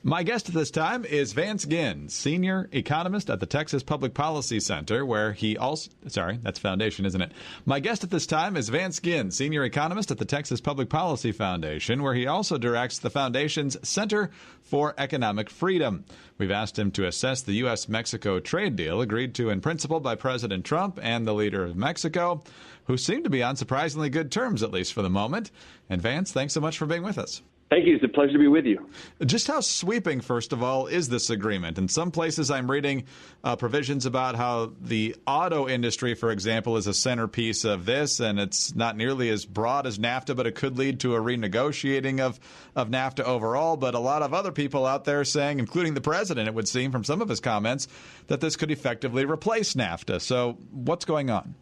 My guest at this time is Vance Ginn, senior economist at the Texas Public Policy Center, where he also, that's Foundation, isn't it? My guest at this time is Vance Ginn, senior economist at the Texas Public Policy Foundation, where he also directs the Foundation's Center for Economic Freedom. We've asked him to assess the U.S.-Mexico trade deal agreed to in principle by President Trump and the leader of Mexico, who seem to be on surprisingly good terms, at least for the moment. And Vance, thanks so much for being with us. Thank you. It's a pleasure to be with you. Just how sweeping, first of all, is this agreement? In some places I'm reading provisions about how the auto industry, for example, is a centerpiece of this, and it's not nearly as broad as NAFTA, but it could lead to a renegotiating of NAFTA overall. But a lot of other people out there saying, including the president, it would seem from some of his comments, that this could effectively replace NAFTA. So what's going on?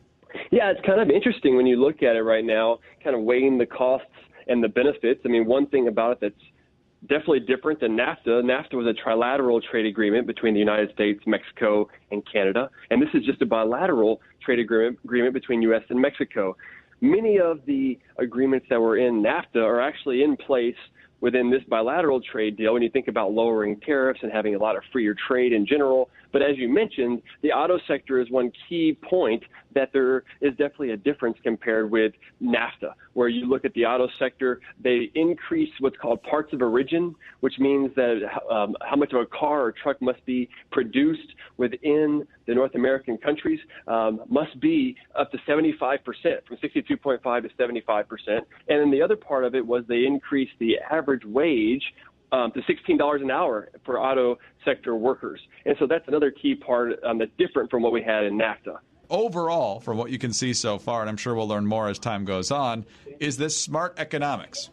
Yeah, it's kind of interesting when you look at it right now, kind of weighing the costs and the benefits. I mean, one thing about it that's definitely different than NAFTA. NAFTA was a trilateral trade agreement between the United States, Mexico, and Canada. And this is just a bilateral trade agreement between U.S. and Mexico. Many of the agreements that were in NAFTA are actually in place within this bilateral trade deal when you think about lowering tariffs and having a lot of freer trade in general. But as you mentioned, the auto sector is one key point that there is definitely a difference compared with NAFTA, where you look at the auto sector, they increase what's called parts of origin, which means that how much of a car or truck must be produced within the North American countries must be up to 75%, from 62.5 to 75%. And then the other part of it was they increased the average wage to $16 an hour for auto sector workers. And so that's another key part that's different from what we had in NAFTA. Overall, from what you can see so far, and I'm sure we'll learn more as time goes on, is this smart economics?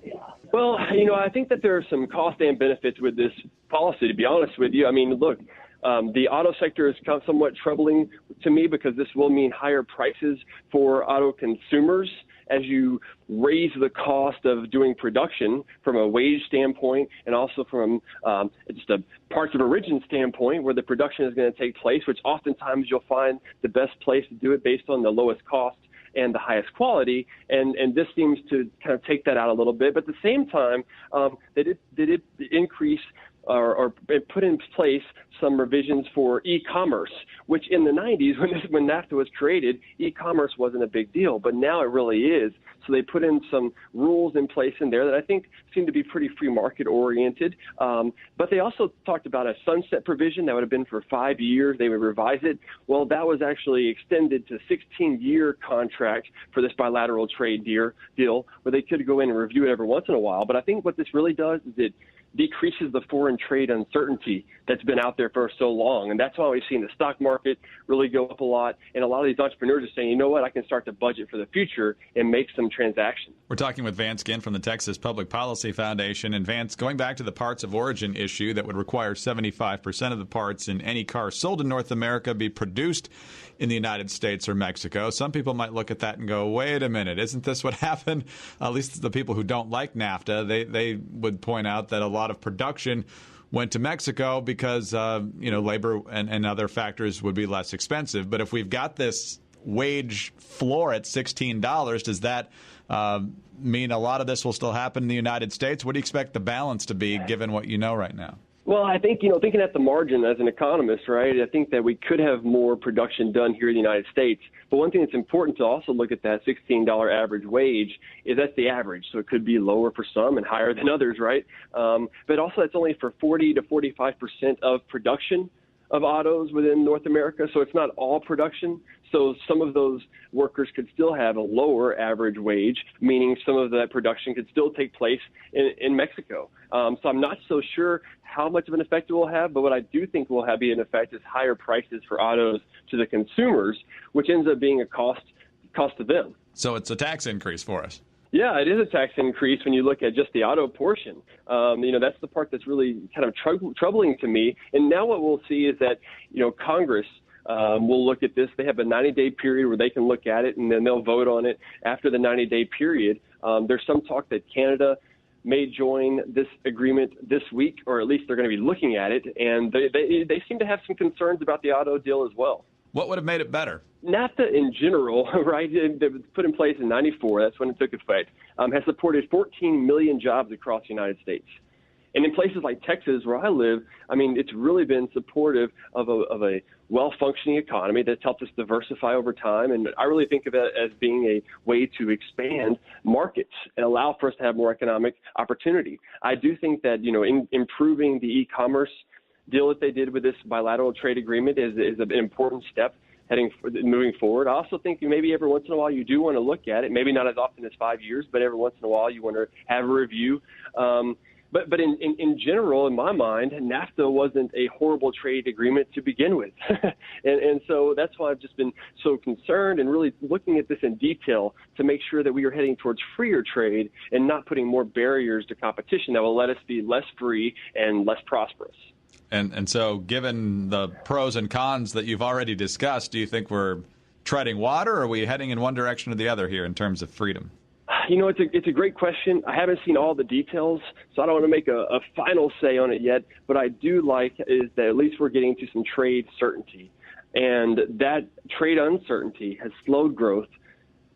Well, I think that there are some cost and benefits with this policy, to be honest with you. I mean, look, the auto sector is somewhat troubling to me because this will mean higher prices for auto consumers as you raise the cost of doing production from a wage standpoint and also from just a parts of origin standpoint where the production is going to take place, which oftentimes you'll find the best place to do it based on the lowest cost and the highest quality, and this seems to kind of take that out a little bit. But at the same time, they did increase or put in place some revisions for e-commerce, which in the 90s, when NAFTA was created, e-commerce wasn't a big deal, but now it really is. So they put in some rules in place in there that I think seem to be pretty free market oriented. But they also talked about a sunset provision that would have been for 5 years. They would revise it. Well, that was actually extended to 16-year contract for this bilateral trade deal where they could go in and review it every once in a while. But I think what this really does is it decreases the foreign trade uncertainty that's been out there for so long. And that's why we've seen the stock market really go up a lot. And a lot of these entrepreneurs are saying, you know what, I can start to budget for the future and make some transactions. We're talking with Vance Ginn from the Texas Public Policy Foundation. And Vance, going back to the parts of origin issue that would require 75% of the parts in any car sold in North America be produced in the United States or Mexico. Some people might look at that and go, wait a minute, isn't this what happened? At least the people who don't like NAFTA, they would point out that a lot of production went to Mexico because, labor and other factors would be less expensive. But if we've got this wage floor at $16, does that mean a lot of this will still happen in the United States? What do you expect the balance to be given what you know right now? Well, I think, thinking at the margin as an economist, right, I think that we could have more production done here in the United States. But one thing that's important to also look at that $16 average wage is that's the average. So it could be lower for some and higher than others, right? But also that's only for 40 to 45% of production of autos within North America. So it's not all production. So some of those workers could still have a lower average wage, meaning some of that production could still take place in Mexico. So I'm not so sure how much of an effect it will have, but what I do think will be an effect is higher prices for autos to the consumers, which ends up being a cost to them. So it's a tax increase for us. Yeah, it is a tax increase when you look at just the auto portion. That's the part that's really kind of troubling to me. And now what we'll see is that, Congress will look at this. They have a 90-day period where they can look at it, and then they'll vote on it after the 90-day period. There's some talk that Canada may join this agreement this week, or at least they're going to be looking at it. And they seem to have some concerns about the auto deal as well. What would have made it better? NAFTA in general, right, that was put in place in 94, that's when it took effect, has supported 14 million jobs across the United States. And in places like Texas, where I live, I mean, it's really been supportive of a well-functioning economy that's helped us diversify over time. And I really think of it as being a way to expand markets and allow for us to have more economic opportunity. I do think that, in improving the e-commerce deal that they did with this bilateral trade agreement is an important step moving forward. I also think maybe every once in a while you do want to look at it, maybe not as often as 5 years, but every once in a while you want to have a review. But in general, in my mind, NAFTA wasn't a horrible trade agreement to begin with. and so that's why I've just been so concerned and really looking at this in detail to make sure that we are heading towards freer trade and not putting more barriers to competition that will let us be less free and less prosperous. And so given the pros and cons that you've already discussed, do you think we're treading water, or are we heading in one direction or the other here in terms of freedom? It's a great question. I haven't seen all the details, so I don't want to make a final say on it yet. But I do like is that at least we're getting to some trade certainty. And that trade uncertainty has slowed growth,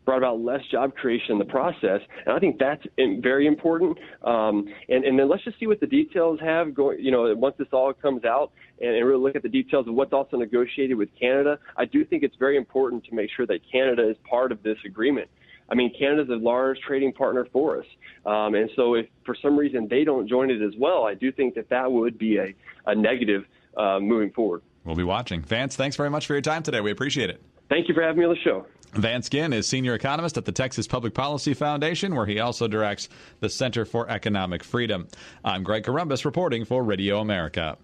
brought about less job creation in the process. And I think that's very important. And then let's just see what the details have going, once this all comes out and really look at the details of what's also negotiated with Canada. I do think it's very important to make sure that Canada is part of this agreement. I mean, Canada's a large trading partner for us. And so if for some reason they don't join it as well, I do think that would be a negative moving forward. We'll be watching. Vance, thanks very much for your time today. We appreciate it. Thank you for having me on the show. Vance Ginn is senior economist at the Texas Public Policy Foundation, where he also directs the Center for Economic Freedom. I'm Greg Columbus reporting for Radio America.